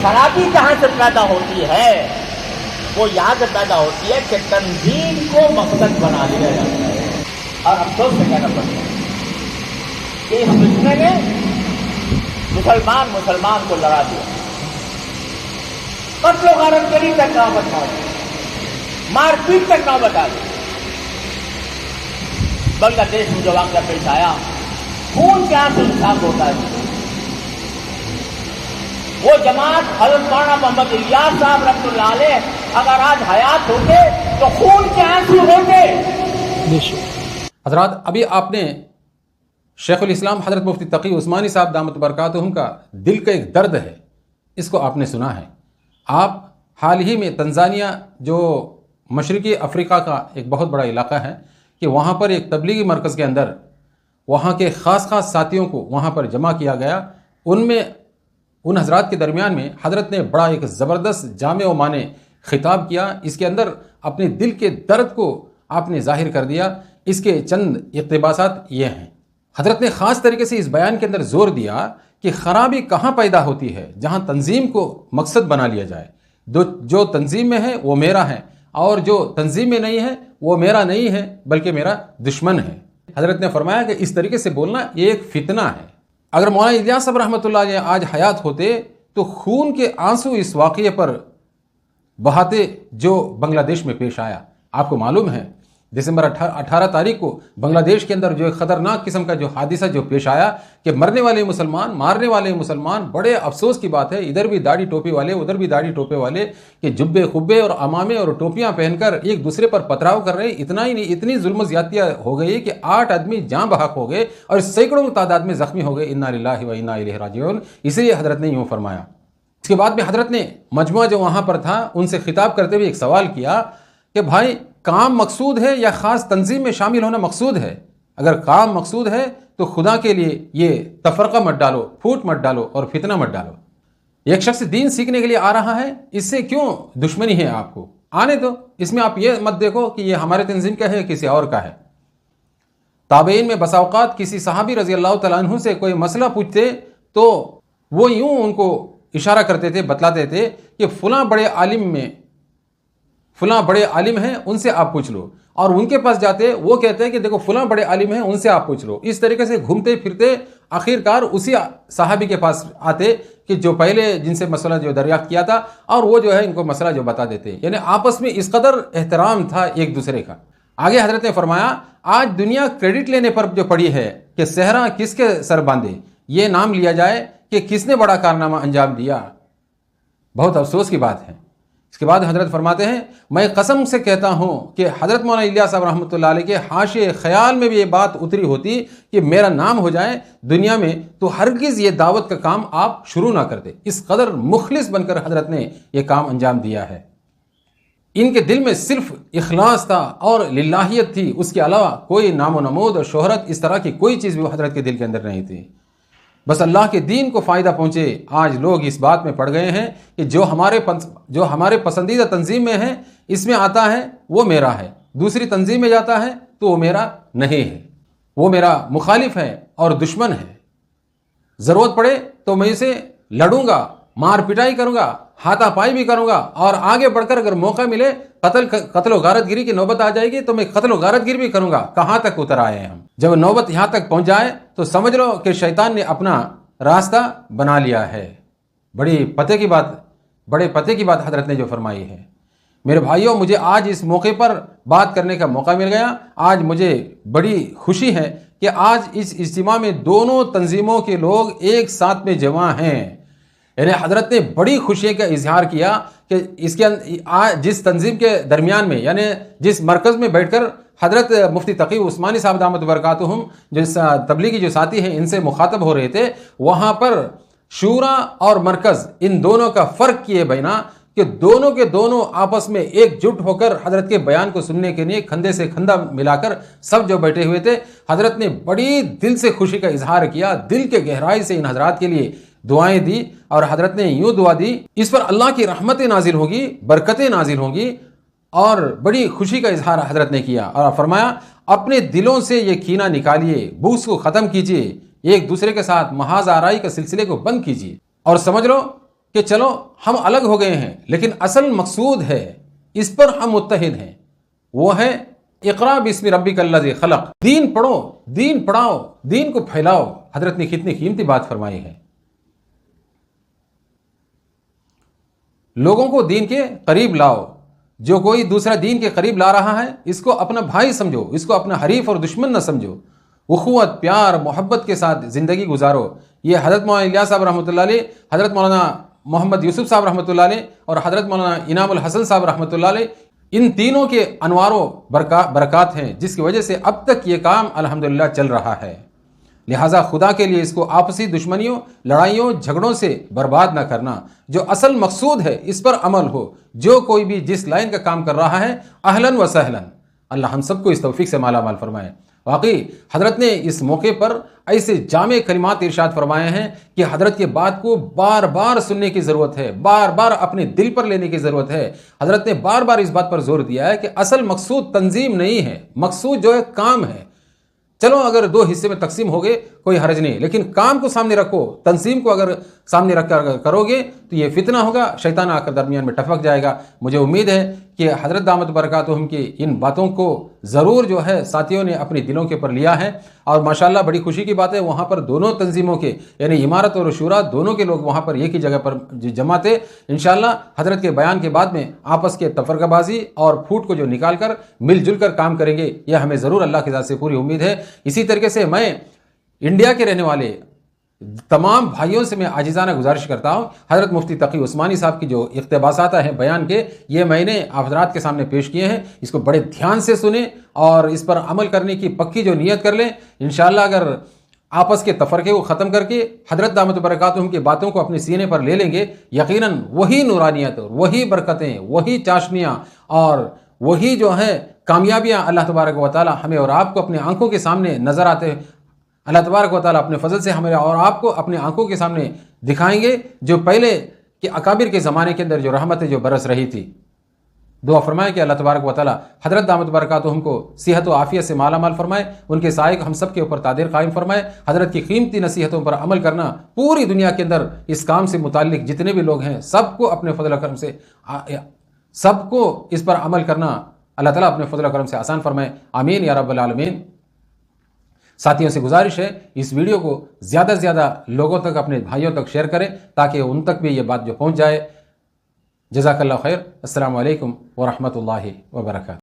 خرابی کہاں سے پیدا ہوتی ہے؟ وہ یہاں سے پیدا ہوتی ہے کہ تنظیم کو مقصد بنا لیا جاتا ہے، اور افسوس سے کہنا پڑتا ہے کہ اس فتنے نے مسلمان کو لڑا دیا، قتل و غارت گری تک نوبت آ گئی، مار پیٹ تک نوبت آ گئی۔ بنگلہ دیش میں جو واقعہ پیش آیا، خون کے آنسو انصاف ہوتا ہے۔ وہ جماعت حضرت مولانا محمد الیاس صاحب رحمۃ اللہ علیہ اگر آج حیات ہوتے تو خون کے آنسو ہوتے۔ حضرات، ابھی آپ نے شیخ الاسلام حضرت مفتی تقی عثمانی صاحب دامت برکاتہم کا دل کا ایک درد ہے، اس کو آپ نے سنا ہے۔ آپ حال ہی میں تنزانیہ، جو مشرقی افریقہ کا ایک بہت بڑا علاقہ ہے، کہ وہاں پر ایک تبلیغی مرکز کے اندر وہاں کے خاص ساتھیوں کو وہاں پر جمع کیا گیا۔ ان حضرات کے درمیان میں حضرت نے بڑا ایک زبردست جامع و معنی خطاب کیا۔ اس کے اندر اپنے دل کے درد کو آپ نے ظاہر کر دیا۔ اس کے چند اقتباسات یہ ہیں۔ حضرت نے خاص طریقے سے اس بیان کے اندر زور دیا کہ خرابی کہاں پیدا ہوتی ہے؟ جہاں تنظیم کو مقصد بنا لیا جائے۔ جو تنظیم میں ہے وہ میرا ہے، اور جو تنظیم میں نہیں ہے وہ میرا نہیں ہے بلکہ میرا دشمن ہے۔ حضرت نے فرمایا کہ اس طریقے سے بولنا یہ ایک فتنہ ہے۔ اگر مولانا الیاس صاحب رحمۃ اللہ علیہ آج حیات ہوتے تو خون کے آنسو اس واقعے پر بہاتے جو بنگلہ دیش میں پیش آیا۔ آپ کو معلوم ہے دسمبر 18 تاریخ کو بنگلہ دیش کے اندر جو ایک خطرناک قسم کا جو حادثہ جو پیش آیا کہ مرنے والے مسلمان، مارنے والے مسلمان، بڑے افسوس کی بات ہے، ادھر بھی داڑھی ٹوپی والے ادھر بھی داڑھی ٹوپے والے، کہ جبے خبے اور امامے اور ٹوپیاں پہن کر ایک دوسرے پر پتھراؤ کر رہے ہیں۔ اتنا ہی نہیں، اتنی ظلم و زیادتیاں ہو گئی کہ 8 آدمی جاں بحق ہو گئے اور سینکڑوں تعداد میں زخمی ہو گئے۔ انا للہ و انا الیہ راجعون۔ اسی لیے حضرت نے یوں فرمایا۔ اس کے بعد میں حضرت نے مجموعہ جو وہاں پر تھا ان سے خطاب کرتے ہوئے ایک سوال کیا کہ بھائی، کام مقصود ہے یا خاص تنظیم میں شامل ہونا مقصود ہے؟ اگر کام مقصود ہے تو خدا کے لیے یہ تفرقہ مت ڈالو، پھوٹ مت ڈالو اور فتنہ مت ڈالو۔ ایک شخص دین سیکھنے کے لیے آ رہا ہے، اس سے کیوں دشمنی ہے؟ آپ کو آنے دو، اس میں آپ یہ مت دیکھو کہ یہ ہمارے تنظیم کا ہے کسی اور کا ہے۔ تابعین میں بسا اوقات کسی صحابی رضی اللہ تعالیٰ عنہ سے کوئی مسئلہ پوچھتے تو وہ یوں ان کو اشارہ کرتے تھے، بتلاتے تھے کہ فلاں بڑے عالم ہیں، ان سے آپ پوچھ لو، اور ان کے پاس جاتے وہ کہتے ہیں کہ دیکھو فلاں بڑے عالم ہیں، ان سے آپ پوچھ لو۔ اس طریقے سے گھومتے پھرتے آخرکار اسی صحابی کے پاس آتے کہ جو پہلے جن سے مسئلہ جو دریافت کیا تھا، اور وہ جو ہے ان کو مسئلہ جو بتا دیتے۔ یعنی آپس میں اس قدر احترام تھا ایک دوسرے کا۔ آگے حضرت نے فرمایا، آج دنیا کریڈٹ لینے پر جو پڑی ہے کہ صحرا کس کے سر باندھے، یہ نام لیا جائے کہ کس نے بڑا کارنامہ انجام دیا۔ بہت افسوس کی بات ہے۔ اس کے بعد حضرت فرماتے ہیں، میں قسم سے کہتا ہوں کہ حضرت مولانا الیاس صاحب رحمۃ اللہ علیہ کے حاشیے خیال میں بھی یہ بات اتری ہوتی کہ میرا نام ہو جائے دنیا میں تو ہرگز یہ دعوت کا کام آپ شروع نہ کرتے۔ اس قدر مخلص بن کر حضرت نے یہ کام انجام دیا ہے۔ ان کے دل میں صرف اخلاص تھا اور للہیت تھی، اس کے علاوہ کوئی نام و نمود اور شہرت اس طرح کی کوئی چیز بھی حضرت کے دل کے اندر نہیں تھی۔ بس اللہ کے دین کو فائدہ پہنچے۔ آج لوگ اس بات میں پڑ گئے ہیں کہ جو ہمارے پسندیدہ تنظیم میں ہے، اس میں آتا ہے وہ میرا ہے، دوسری تنظیم میں جاتا ہے تو وہ میرا نہیں ہے، وہ میرا مخالف ہے اور دشمن ہے۔ ضرورت پڑے تو میں اسے لڑوں گا، مار پٹائی کروں گا، ہاتھا پائی بھی کروں گا، اور آگے بڑھ کر اگر موقع ملے قتل و غارت گری کی نوبت آ جائے گی تو میں قتل و غارت گری بھی کروں گا۔ کہاں تک اتر آئے ہیں ہم؟ جب نوبت یہاں تک پہنچ جائے تو سمجھ لو کہ شیطان نے اپنا راستہ بنا لیا ہے۔ بڑے پتے کی بات حضرت نے جو فرمائی ہے۔ میرے بھائیوں، مجھے آج اس موقع پر بات کرنے کا موقع مل گیا۔ آج مجھے بڑی خوشی ہے کہ آج اس اجتماع میں دونوں تنظیموں کے لوگ ایک ساتھ میں جمع ہیں۔ یعنی حضرت نے بڑی خوشی کا اظہار کیا کہ اس کے جس تنظیم کے درمیان میں، یعنی جس مرکز میں بیٹھ کر حضرت مفتی تقی عثمانی صاحب دامت برکاتہم جو تبلیغی جو ساتھی ہیں ان سے مخاطب ہو رہے تھے، وہاں پر شورا اور مرکز ان دونوں کا فرق کیے بنا کہ دونوں کے دونوں آپس میں ایک جٹ ہو کر حضرت کے بیان کو سننے کے لیے کندھے سے کندھا ملا کر سب جو بیٹھے ہوئے تھے، حضرت نے بڑی دل سے خوشی کا اظہار کیا، دل کے گہرائی سے ان حضرات کے لیے دعائیں دی، اور حضرت نے یوں دعا دی، اس پر اللہ کی رحمتیں نازل ہوگی، برکتیں نازل ہوگی، اور بڑی خوشی کا اظہار حضرت نے کیا، اور فرمایا اپنے دلوں سے یہ کینہ نکالیے، بغض کو ختم کیجیے، ایک دوسرے کے ساتھ محاذ آرائی کے سلسلے کو بند کیجیے، اور سمجھ لو کہ چلو ہم الگ ہو گئے ہیں لیکن اصل مقصود ہے، اس پر ہم متحد ہیں، وہ ہے اقرا بسم ربک الذی خلق۔ دین پڑھو، دین پڑھاؤ، دین کو پھیلاؤ۔ حضرت نے کتنی قیمتی بات فرمائی ہے، لوگوں کو دین کے قریب لاؤ۔ جو کوئی دوسرا دین کے قریب لا رہا ہے اس کو اپنا بھائی سمجھو، اس کو اپنا حریف اور دشمن نہ سمجھو، اخوت، پیار، محبت کے ساتھ زندگی گزارو۔ یہ حضرت مولانا الیاس صاحب رحمۃ اللہ علیہ، حضرت مولانا محمد یوسف صاحب رحمۃ اللہ علیہ اور حضرت مولانا انعام الحسن صاحب رحمۃ اللہ علیہ، ان تینوں کے انوار و برکات ہیں جس کی وجہ سے اب تک یہ کام الحمدللہ چل رہا ہے۔ لہٰذا خدا کے لیے اس کو آپسی دشمنیوں، لڑائیوں، جھگڑوں سے برباد نہ کرنا۔ جو اصل مقصود ہے اس پر عمل ہو۔ جو کوئی بھی جس لائن کا کام کر رہا ہے اہلاً و سہلاً، اللہ ہم سب کو اس توفیق سے مالا مال فرمائے۔ واقعی حضرت نے اس موقع پر ایسے جامع کلمات ارشاد فرمائے ہیں کہ حضرت کے بات کو بار بار سننے کی ضرورت ہے، بار بار اپنے دل پر لینے کی ضرورت ہے۔ حضرت نے بار بار اس بات پر زور دیا ہے کہ اصل مقصود تنظیم نہیں ہے، مقصود جو ہے کام ہے۔ چلو اگر دو حصے میں تقسیم ہو گئے کوئی حرج نہیں، لیکن کام کو سامنے رکھو۔ تنظیم کو اگر سامنے رکھ کر کرو گے تو یہ فتنہ ہوگا، شیطان آ کر درمیان میں ٹپک جائے گا۔ مجھے امید ہے کہ حضرت دامت برکاتہم کی ان باتوں کو ضرور جو ہے ساتھیوں نے اپنے دلوں کے پر لیا ہے، اور ماشاءاللہ بڑی خوشی کی بات ہے وہاں پر دونوں تنظیموں کے یعنی امارت اور شورا دونوں کے لوگ وہاں پر ایک ہی جگہ پر جمع تھے۔ انشاءاللہ حضرت کے بیان کے بعد میں آپس کے تفرقہ بازی اور پھوٹ کو جو نکال کر مل جل کر کام کریں گے، یہ ہمیں ضرور اللہ کی ذات سے پوری امید ہے۔ اسی طریقے سے میں انڈیا کے رہنے والے تمام بھائیوں سے میں عاجزانہ گزارش کرتا ہوں، حضرت مفتی تقی عثمانی صاحب کی جو اقتباسات ہیں بیان کے، یہ میں نے آپ حضرات کے سامنے پیش کیے ہیں، اس کو بڑے دھیان سے سنیں اور اس پر عمل کرنے کی پکی جو نیت کر لیں۔ انشاءاللہ اگر آپس کے تفرقے کو ختم کر کے حضرت دامت برکاتہم کی باتوں کو اپنے سینے پر لے لیں گے، یقیناً وہی نورانیت، وہی برکتیں، وہی چاشنیاں اور وہی جو ہیں کامیابیاں اللہ تبارک و تعالی ہمیں اور آپ کو اپنے آنکھوں کے سامنے نظر آتے ہیں۔ اللہ تبارک و تعالیٰ اپنے فضل سے ہمیں اور آپ کو اپنے آنکھوں کے سامنے دکھائیں گے، جو پہلے کے اکابر کے زمانے کے اندر جو رحمتیں جو برس رہی تھی۔ دعا فرمائے کہ اللہ تبارک و تعالیٰ حضرت دامت برکاتہم کو صحت و عافیت سے مالا مال فرمائے، ان کے سائے ہم سب کے اوپر تادیر قائم فرمائے۔ حضرت کی قیمتی نصیحتوں پر عمل کرنا، پوری دنیا کے اندر اس کام سے متعلق جتنے بھی لوگ ہیں سب کو اپنے فضل و کرم سے سب کو اس پر عمل کرنا اللہ تعالیٰ اپنے فضل و کرم سے آسان فرمائے، آمین یا رب العالمین۔ ساتھیوں سے گزارش ہے اس ویڈیو کو زیادہ سے زیادہ لوگوں تک، اپنے بھائیوں تک شیئر کریں تاکہ ان تک بھی یہ بات جو پہنچ جائے۔ جزاک اللہ خیر۔ السلام علیکم ورحمۃ اللہ وبرکاتہ۔